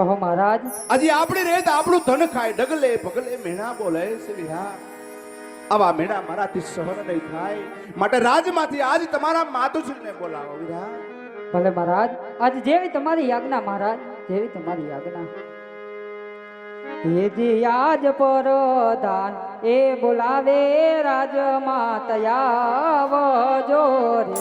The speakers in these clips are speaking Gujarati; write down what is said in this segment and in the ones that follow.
ઓહો મહારાજ હજી આપણી રેત આપણું ધન ખાય ડગલે પગલે મેણા બોલે છે વિરા આવા મેણા મારાથી સહન નહીં થાય માટે રાજમાંથી આજ તમારા માતુશ્રીને બોલાવો વિરા ભલે મહારાજ આજ જેવી તમારી આજ્ઞા મહારાજ જેવી તમારી આજ્ઞા હેજી આજ પરદાન એ બોલાવે રાજમાં તયાવજો રે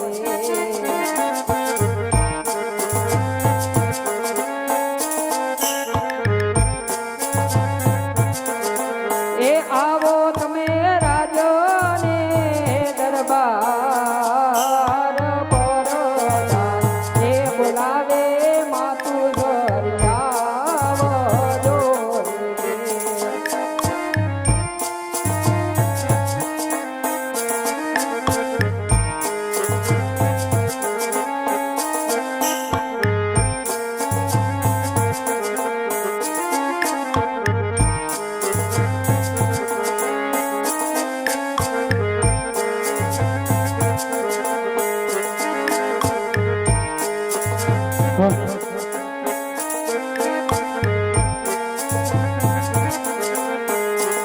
એ આવો તમે રાજને દરબાર પરદાન એ બોલાવે માતું ધરિયાવજો રે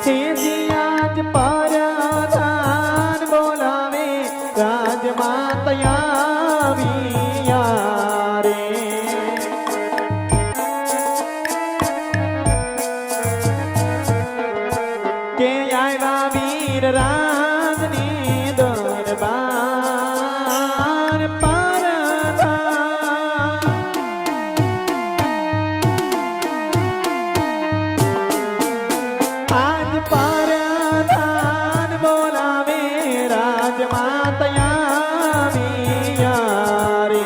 તેજી આજ પરધાન બોલાવે રાજમાં તૈયારિયા રે કે આવ્યા વીર રાજની દરબાર પરધાન આજ પરધાન બોલાવે રાજમાં તૈયારિયા રે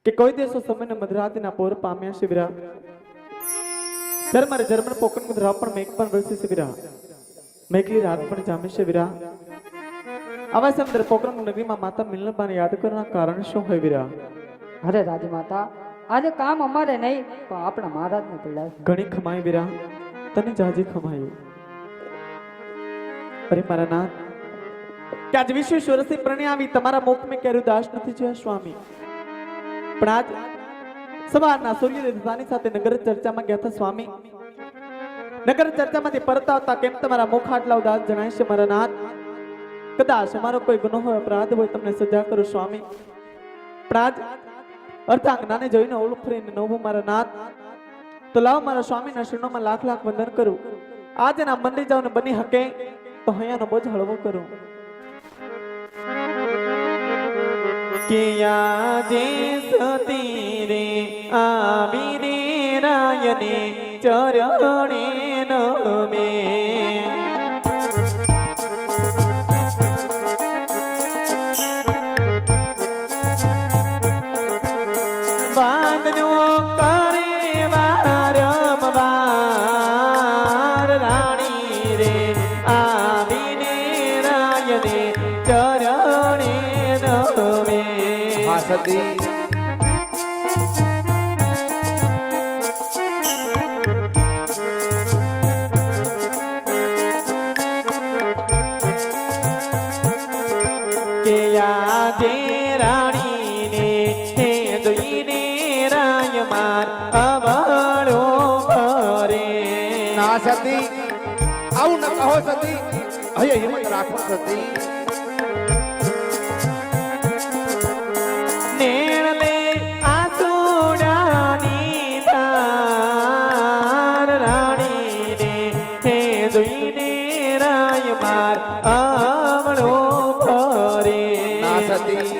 કે કોઈ દેશો સમયને મધરાતના પોર પામ્યા શિબિરા ધર્મરે જર્મન પોકન મુદ્રા પણ મેઘ પણ વરસી શિબિરા મેઘલી રાત પણ જામે શિબિરા આવા સમંદર પોકન નગરીમાં માતા મિલનબાને યાદ કરવાના કારણ શું હોય વિરા અરે રાજમાતા આજે કામ અમારે નહીં પણ આપણા મહારાજને પડ્યા છે ઘણી ખમાઈ વિરા તને જાજી ખમાઈ અરે મારા નાથ કે આજ વિશેષ વર્ષથી પ્રણ્યાવી તમારા મુખ મેં ક્યારે દાસ નથી જોયા સ્વામી પણ આજ સવારના સૂર્યોદય થતાની સાથે નગર ચર્ચામાં ગયા હતા સ્વામી નગર ચર્ચામાંથી પરત આવતા કેમ તમારા મુખ આટલા ઉદાસ જણાય છે મારા નાથ કદાચ અમારો કોઈ ગુનો હોય અપરાધ હોય તમને સજા કરું સ્વામી પણ આજ અર્ધાંગનાને જોઈને ઓળખ ફરીને નવું મારા નાથ તો લાવ મારા સ્વામીના શરણોમાં લાખ લાખ વંદન કરું આજ એના મંદિર જાવ ને બની હકે તો હૈયાનો બોજ હળવો કરું કિયા જે સતી રે આવી રે રાયને ચરણે નમે વાદનો કરે વારંવાર રાણી રે આવીને રાયને ચરણે નમે હા સતી કે આજે રાણીને હે જોઈને રાયમાર અવળો ભરે ના સતી આવું ન કહો સતી હૈયે હિંમત રાખો સતી નેણલે આસુડાની ધાર રાણીને હે જોઈને રાયમાર અવળો ભરે ના સતી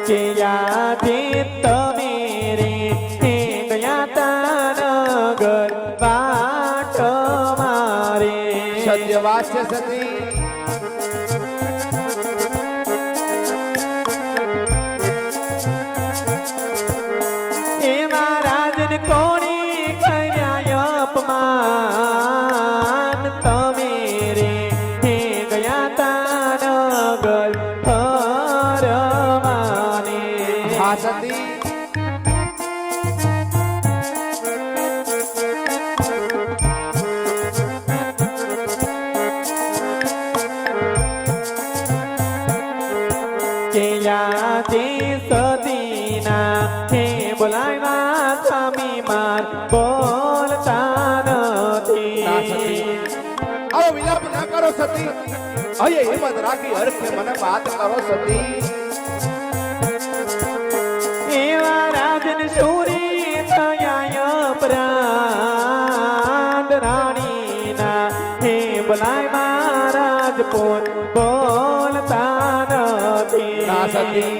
કે યાદે તમે રે હે ગયા તાનગર વાટ મારે સત્ય વાસ્ય સતી એવા રાજન કોણે કર્યા અપમાન આવો વિલાપ ના કરો સતી હયે હિંમત રાખી હરખે મને વાત કરો સતી એવા રાજન શૂરી થયા પ્રાણ રાણીના હે બોલાય મહારાજ પોત બોલતા નથી ના સતી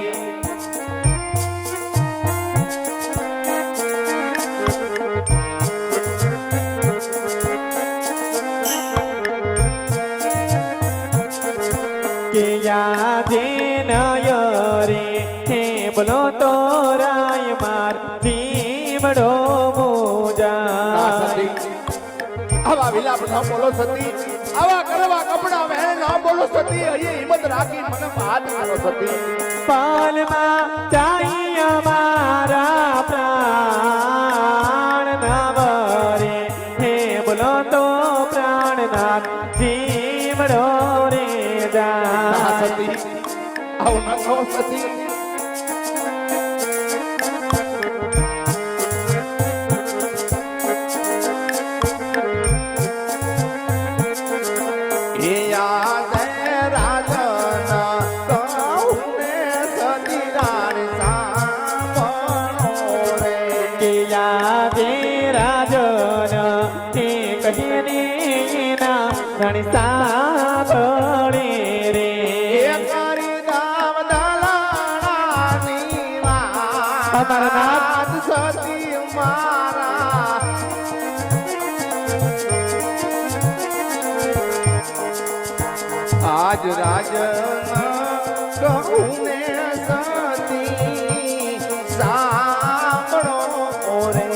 કે યાદે નયરે હે બોલો તો રાય માર ધીમડો મોજા આવા વિલાપ ન બોલો સતી આવા કરવા કપડા વહેણ ન બોલો સતી હયે હિંમત રાખી મને વાત કરો સતી પાલમાં ચાઈ અમારા પ્રાણ નવરે હે બોલો તો પ્રાણનાથ ધીમડો રે જા સતી આવું ન કહો સતી એ યાદ રાજના કહુને સતી રાણી સાંભળો રે કે યાદે રાજન તે કહીને એના ધણી સાંભળે રે એ કરી ગામ દલાણાની અમારા વાત સતી મારા આજ રાજના કહું ને સતી સાંભળો રે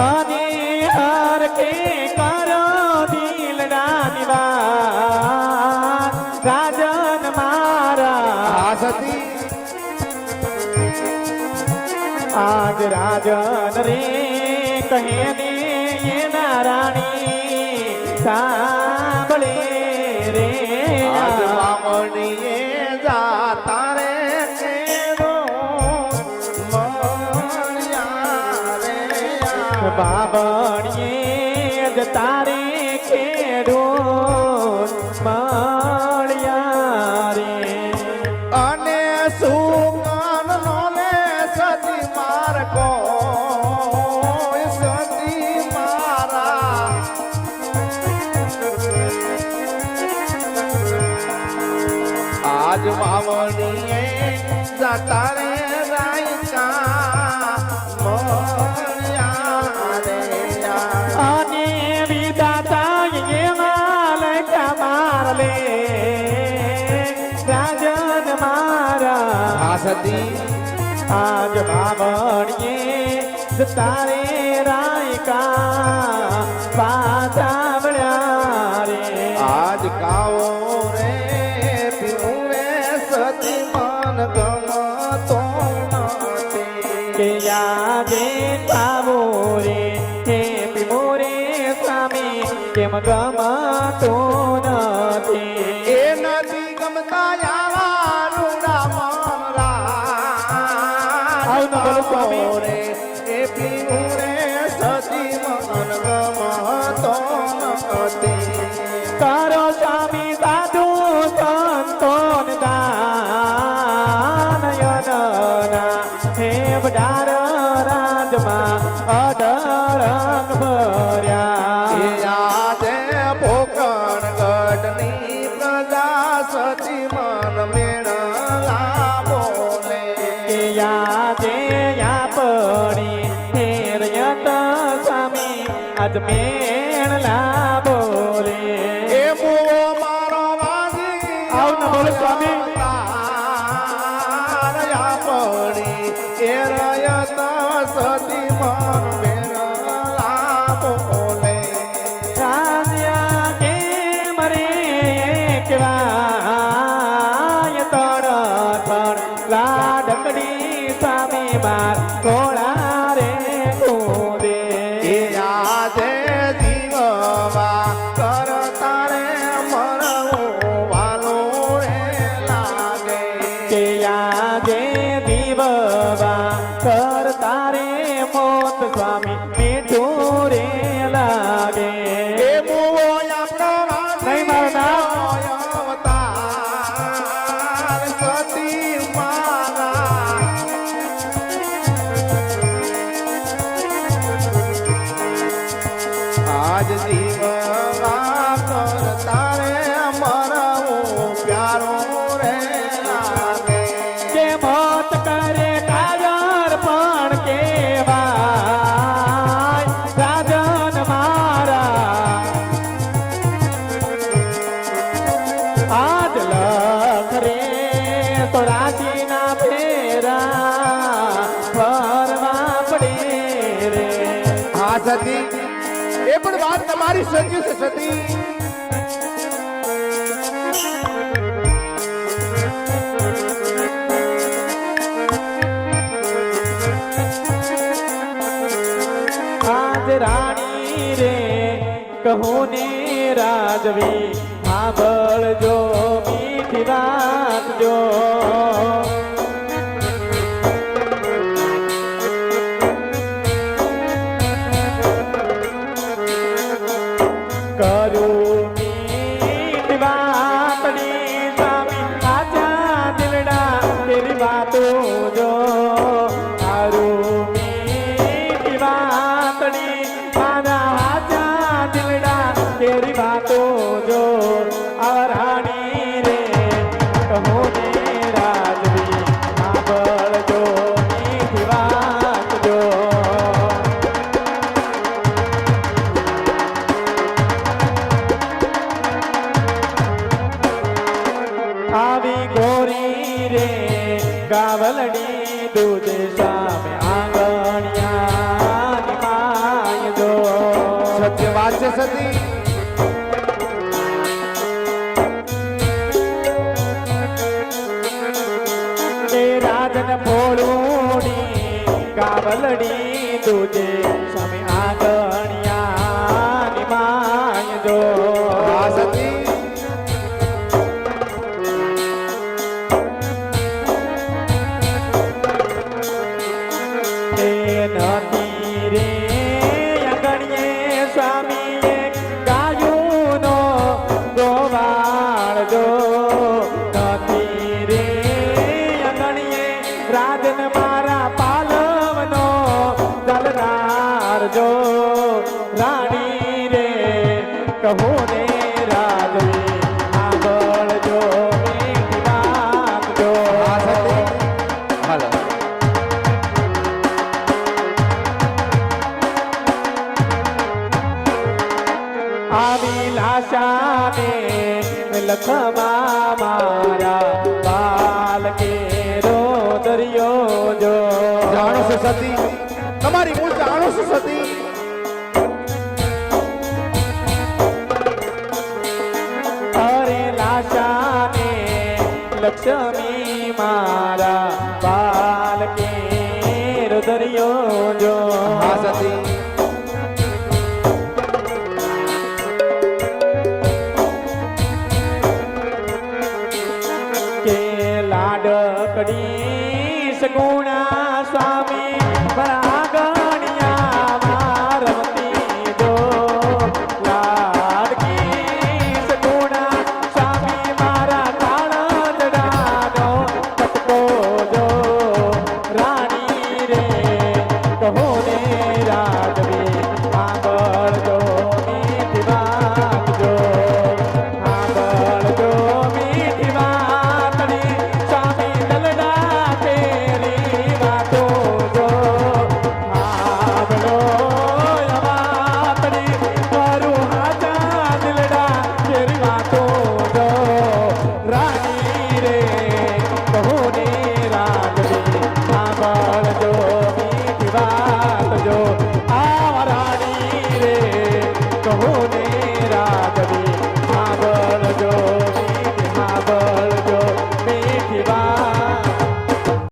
અને હર કે કરો દિલડાની વાત રાજન મારા આ સતી આજ રાજન રે કહે ને એના રાણી સાંભળે રે આજ મામણીએ જાતા રે કેરો મળ્યા રે બાબણીએ જ તારે ખેડો મળ્યા રે અને સુકાન નો ને સતી માર કો સતી મારા આજ માવણીએ જાતા રે રાયકા મળ્યા રે અને વિધાતા એ માલ કમાર લે રાજન મારા આ સતી આજ બાબણીએ તારે રાયકા પાછાવળ્યા રે આજ કાવો રે પીવું રે સતી મન ગમતો નથી કે યાદે આવો રે હે પીવો રે સ્વામી કેમ ગમતો નથી એ નથી ગમતા યાવા રૂડા આવું ન બોલો સ્વામી. રે એ પીવું રે સતી મન ગમતો નથી કરો સ્વામી સાધુ સંતોન દાન યનના હે વડાર રાજમાં અઢળક એ ભર્યા યાદે પોકણ ગઢની પ્રજા સતી મન મેળલા બોલે કે યાદે યાપડી હેરયત સ્વામી આજ મેળલા બોલે એ મુઓ મારો વાજી આવું ન બોલો સ્વામી. તારયા પડી એ રયત સતી મન મેળલા બોલે રાજા કે મરે કેવાય તડ થડ લાડકડી સ્વામી માર ઘોડા રે કૂદે એ યાદે જીવવા કરતા રે મરવું વાલો રે તમારી સજી છે સતી. આજ રાણી રે કહું ને રાજવી સાંભળજો મીઠી વાત જો કરું મીઠી વાતની સ્વામી આજા દિલડા તેરી વાતો જો તારું મીઠી વાતની મારા આજા દિલડા તેરી વાતો જો આ રાણી રે કહો ને રાજવી સાંભળજો મીઠી વાત જો આવી ગોરી રે ગાવલડી દૂધ સામે આંગણિયાની માય જો સત્ય વાત છે સતી. એ રાજન ફોડુની ગાવલડી દૂધ સામે આંગણિયાની માય જો આ સતી. એ નથી રે અંગણીએ સ્વામીએ ગાયુંનો ગોવાળજો નથી રે અંગણીએ રાજન મારા પાલવનો દલનારજો રાણી રે કહો ને રાજવી સાંભળજો મીઠી વાત જો આ સતી. હાલો. આવી લાશાને લખમા મારા બાલ કેરો દરિયો જો જાણો છો સતી, તમારી મૂળ જાણો છો સતી. અરે લાશાને લક્ષ્મી મારા બાલ કેરો દરિયો જો આ સતી. કે લાડકડી સગુણા